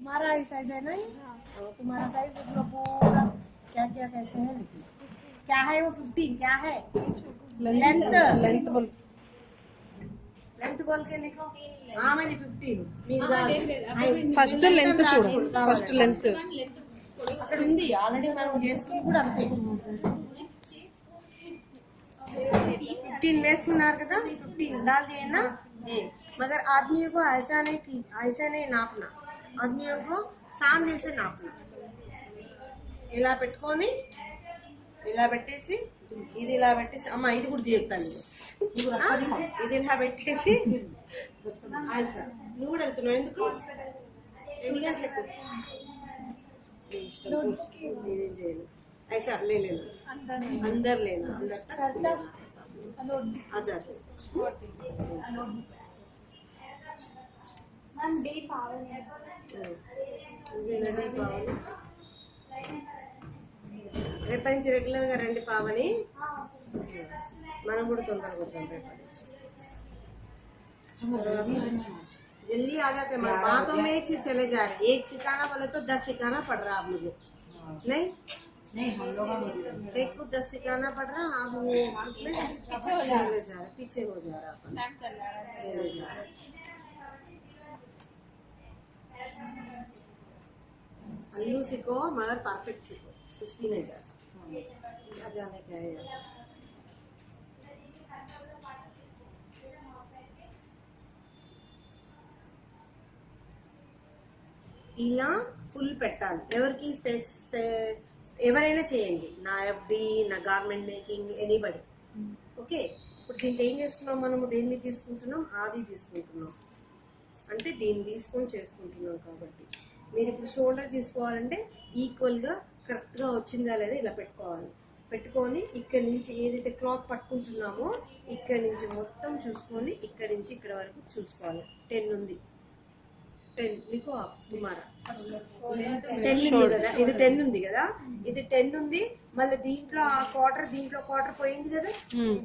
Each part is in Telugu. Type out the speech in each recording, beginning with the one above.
तुम्हारा ही साइज है नहीं? तुम्हारा साइज देख लो पूरा, क्या क्या कैसे है लिखिए। क्या है वो 15 क्या है? लेंथ लेंथ बोल लेंथ बोल के लिखो। हाँ मैंने 15 ఫస్ట్ లెంత్ చూడు ఫస్ట్ లెంత్ అక్కడ ఉంది ఆల్రెడీ మనం చేసుకుని కూడా అంతే 15 వేసుకున్నారు కదా 15 डाल दिए ना मगर आदमियों को ऐसा नहीं नापना आदमियों को सामने से नापना ఇలా పెట్టుకొని ఇలా పెట్టేసి ఇది ఇలా పెట్టేసి అమ్మ ఇది కూడా తీస్తాను ఇది ఇలా పెట్టేసి నువ్వు కూడా వెళ్తున్నావు ఎందుకు ఎన్ని గంటలకు నేనేం చేయను ऐसा ले लेना अंदर लेना अंदर तक आ जाते मैम डे पावल है రేపటి నుంచి రెగ్యులర్ గా రండి పావని మనం కూడా తొందరగా కొడతాం రేపటి जल्दी आ जाते हैं बातों में ही चले जा रहे एक सिखाना बोले तो 10 सिखाना पड़ रहा आप मुझे नहीं हम लोग एक को 10 सिखाना पड़ रहा आप उसमें पीछे हो जा रहा चले जा रहा अल्लू सीखो मगर परफेक्ट सीखो कुछ भी नहीं जाता क्या जाने क्या है यार ఇలా ఫుల్ పెట్టాలి ఎవరికి ఎవరైనా చేయండి నా ఎఫ్డి నా గార్మెంట్ మేకింగ్ ఎనీబడి ఓకే ఇప్పుడు దీంట్లో ఏం చేస్తున్నాం మనము దేన్ని తీసుకుంటున్నాం ఆది తీసుకుంటున్నాం అంటే దీన్ని తీసుకొని చేసుకుంటున్నాం కాబట్టి మీరు ఇప్పుడు షోల్డర్ తీసుకోవాలంటే ఈక్వల్గా కరెక్ట్గా వచ్చిందా లేదా ఇలా పెట్టుకోవాలి పెట్టుకొని ఇక్కడి నుంచి ఏదైతే క్లాత్ పట్టుకుంటున్నామో ఇక్కడి నుంచి మొత్తం చూసుకొని ఇక్కడి నుంచి ఇక్కడ వరకు చూసుకోవాలి 10 ఉంది 10 लिखो आप तुम्हारा 10 ఉంది కదా ఇది 10 ఉంది కదా ఇది 10 ఉంది మళ్ళీ దీంట్లో ఆ క్వార్టర్ పోయింది కదా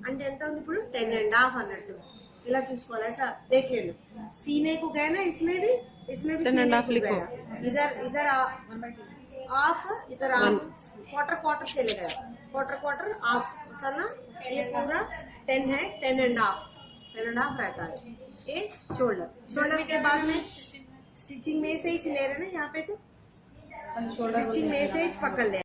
అంటే ఎంత ఉంది ఇప్పుడు 10.5 అన్నట్టు ఇలా చూసుకోవాలి ऐसा देख लेना सीने को गए ना इसमें भी 10.5 लिखो इधर हाफ इधर हाफ क्वार्टर चले गया क्वार्टर हाफ करना ये पूरा 10 है 10.5 रहता है ये शोल्डर के बाद में स्टिचिंग में से ही ले रहे ना यहाँ पे तो स्टिचिंग में से ही पकड़ ले